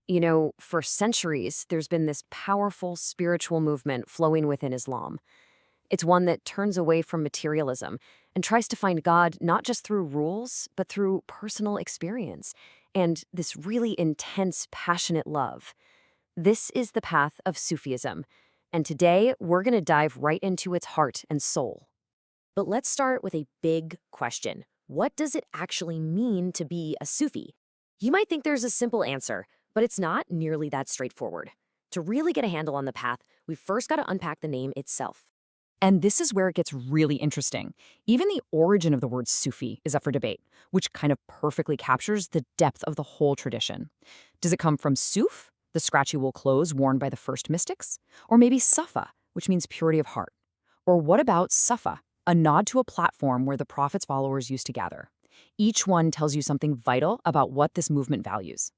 You know, for centuries, there's been this powerful spiritual movement flowing within Islam. It's one that turns away from materialism and tries to find God not just through rules, but through personal experience and this really intense, passionate love. This is the path of Sufism, and today we're going to dive right into its heart and soul. But let's start with a big question. What does it actually mean to be a Sufi? You might think there's a simple answer, but it's not nearly that straightforward. To really get a handle on the path, we've first got to unpack the name itself. And this is where it gets really interesting. Even the origin of the word Sufi is up for debate, which kind of perfectly captures the depth of the whole tradition. Does it come from Suf, the scratchy wool clothes worn by the first mystics? Or maybe Safa, which means purity of heart? Or what about Safa, a nod to a platform where the Prophet's followers used to gather? Each one tells you something vital about what this movement values.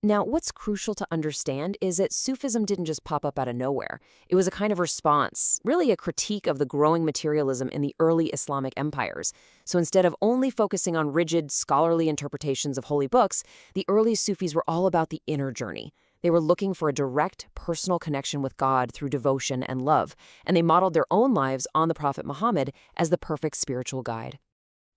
Now, what's crucial to understand is that Sufism didn't just pop up out of nowhere. It was a kind of response, really a critique of the growing materialism in the early Islamic empires. So instead of only focusing on rigid, scholarly interpretations of holy books, the early Sufis were all about the inner journey. They were looking for a direct, personal connection with God through devotion and love, and they modeled their own lives on the Prophet Muhammad as the perfect spiritual guide.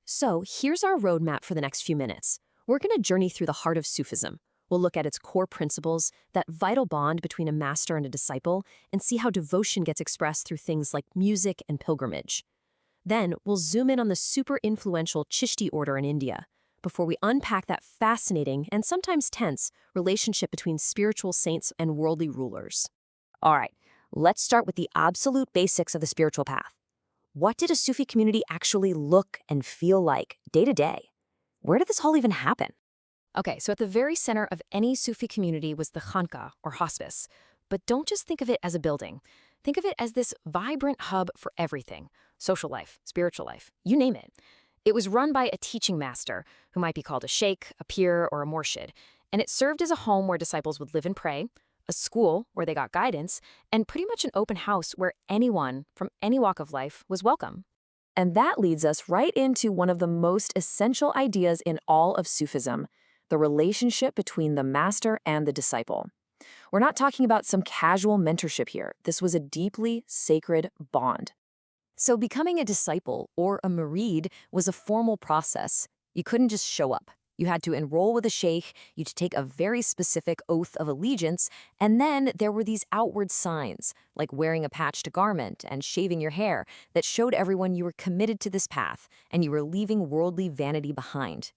So here's our roadmap for the next few minutes. We're going to journey through the heart of Sufism. We'll look at its core principles, that vital bond between a master and a disciple, and see how devotion gets expressed through things like music and pilgrimage. Then, we'll zoom in on the super influential Chishti order in India, before we unpack that fascinating and sometimes tense relationship between spiritual saints and worldly rulers. All right, let's start with the absolute basics of the spiritual path. What did a Sufi community actually look and feel like day to day? Where did this all even happen? Okay, so at the very center of any Sufi community was the Khanqah, or hospice. But don't just think of it as a building. Think of it as this vibrant hub for everything: social life, spiritual life, you name it. It was run by a teaching master, who might be called a sheikh, a pir, or a murshid, and it served as a home where disciples would live and pray, a school where they got guidance, and pretty much an open house where anyone from any walk of life was welcome. And that leads us right into one of the most essential ideas in all of Sufism: the relationship between the master and the disciple. We're not talking about some casual mentorship here. This was a deeply sacred bond. So becoming a disciple, or a murid, was a formal process. You couldn't just show up. You had to enroll with a sheikh, you'd take a very specific oath of allegiance, and then there were these outward signs, like wearing a patched garment and shaving your hair, that showed everyone you were committed to this path and you were leaving worldly vanity behind.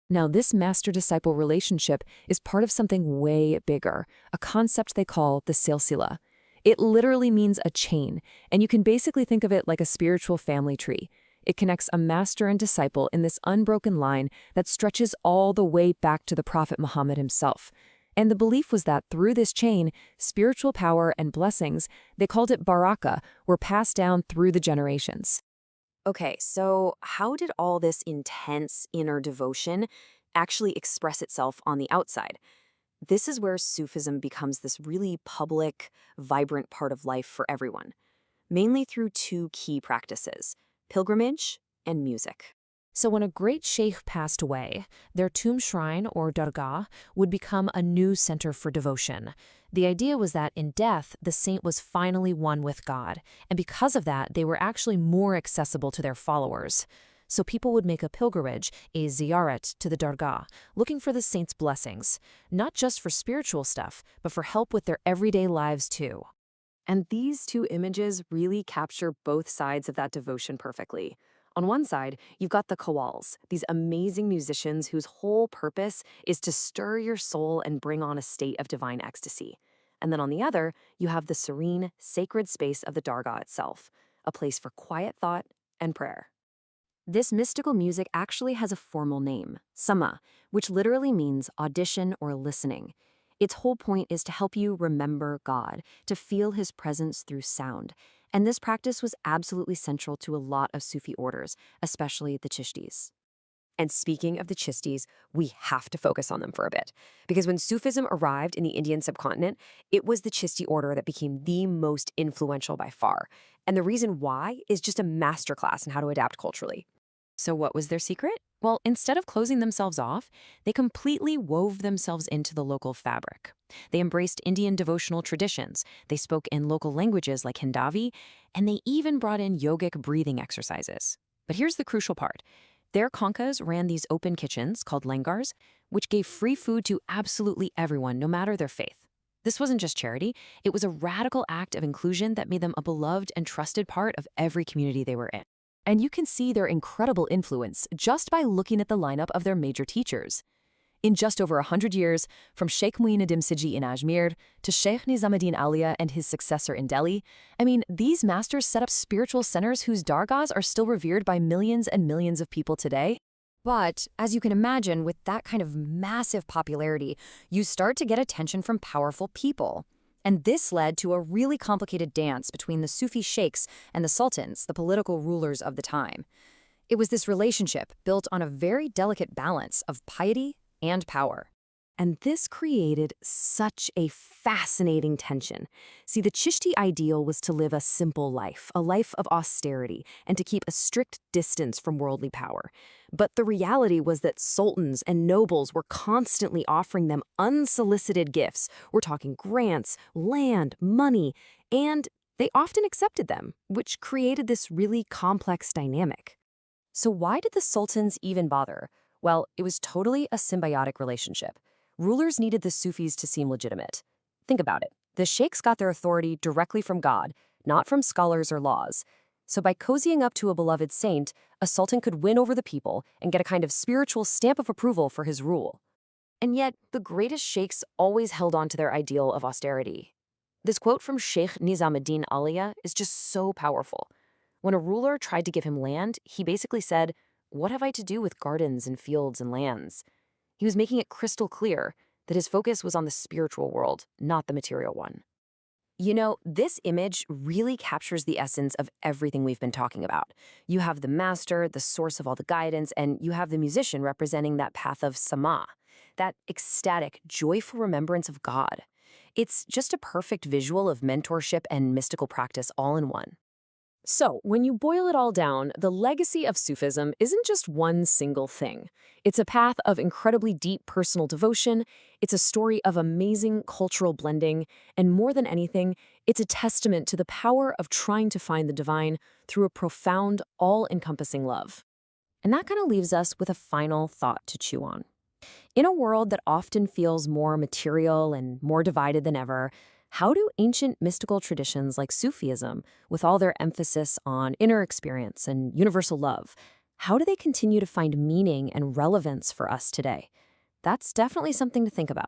Now, this master-disciple relationship is part of something way bigger, a concept they call the Silsilah. It literally means a chain, and you can basically think of it like a spiritual family tree. It connects a master and disciple in this unbroken line that stretches all the way back to the Prophet Muhammad himself. And the belief was that through this chain, spiritual power and blessings, they called it baraka, were passed down through the generations. Okay, so how did all this intense inner devotion actually express itself on the outside? This is where Sufism becomes this really public, vibrant part of life for everyone, mainly through two key practices: pilgrimage and music. So when a great sheikh passed away, their tomb shrine, or dargah, would become a new center for devotion. The idea was that in death, the saint was finally one with God, and because of that, they were actually more accessible to their followers. So people would make a pilgrimage, a ziyarat, to the dargah, looking for the saint's blessings, not just for spiritual stuff, but for help with their everyday lives too. And these two images really capture both sides of that devotion perfectly. On one side, you've got the qawwals, these amazing musicians whose whole purpose is to stir your soul and bring on a state of divine ecstasy. And then on the other, you have the serene, sacred space of the dargah itself, a place for quiet thought and prayer. This mystical music actually has a formal name, sama, which literally means audition or listening. Its whole point is to help you remember God, to feel his presence through sound. And this practice was absolutely central to a lot of Sufi orders, especially the Chishtis. And speaking of the Chistis, we have to focus on them for a bit. Because when Sufism arrived in the Indian subcontinent, it was the Chisti order that became the most influential by far. And the reason why is just a masterclass in how to adapt culturally. So what was their secret? Well, instead of closing themselves off, they completely wove themselves into the local fabric. They embraced Indian devotional traditions. They spoke in local languages like Hindavi, and they even brought in yogic breathing exercises. But here's the crucial part. Their Khanqahs ran these open kitchens called langars, which gave free food to absolutely everyone, no matter their faith. This wasn't just charity, it was a radical act of inclusion that made them a beloved and trusted part of every community they were in. And you can see their incredible influence just by looking at the lineup of their major teachers. In just over 100 years, from Sheikh Muinuddin Siji in Ajmer to Sheikh Nizamuddin Auliya and his successor in Delhi, these masters set up spiritual centers whose dargahs are still revered by millions and millions of people today. But, as you can imagine, with that kind of massive popularity, you start to get attention from powerful people. And this led to a really complicated dance between the Sufi sheikhs and the sultans, the political rulers of the time. It was this relationship built on a very delicate balance of piety and power. And this created such a fascinating tension. See, the Chishti ideal was to live a simple life, a life of austerity, and to keep a strict distance from worldly power. But the reality was that sultans and nobles were constantly offering them unsolicited gifts. We're talking grants, land, money, and they often accepted them, which created this really complex dynamic. So why did the sultans even bother? Well, it was totally a symbiotic relationship. Rulers needed the Sufis to seem legitimate. Think about it. The sheikhs got their authority directly from God, not from scholars or laws. So by cozying up to a beloved saint, a sultan could win over the people and get a kind of spiritual stamp of approval for his rule. And yet, the greatest sheikhs always held on to their ideal of austerity. This quote from Sheikh Nizamuddin Auliya is just so powerful. When a ruler tried to give him land, he basically said, "What have I to do with gardens and fields and lands?" He was making it crystal clear that his focus was on the spiritual world, not the material one. This image really captures the essence of everything we've been talking about. You have the master, the source of all the guidance, and you have the musician representing that path of sama, that ecstatic, joyful remembrance of God. It's just a perfect visual of mentorship and mystical practice all in one. So, when you boil it all down, the legacy of Sufism isn't just one single thing. It's a path of incredibly deep personal devotion, it's a story of amazing cultural blending, and more than anything, it's a testament to the power of trying to find the divine through a profound, all-encompassing love. And that kind of leaves us with a final thought to chew on. In a world that often feels more material and more divided than ever, how do ancient mystical traditions like Sufism, with all their emphasis on inner experience and universal love, how do they continue to find meaning and relevance for us today? That's definitely something to think about.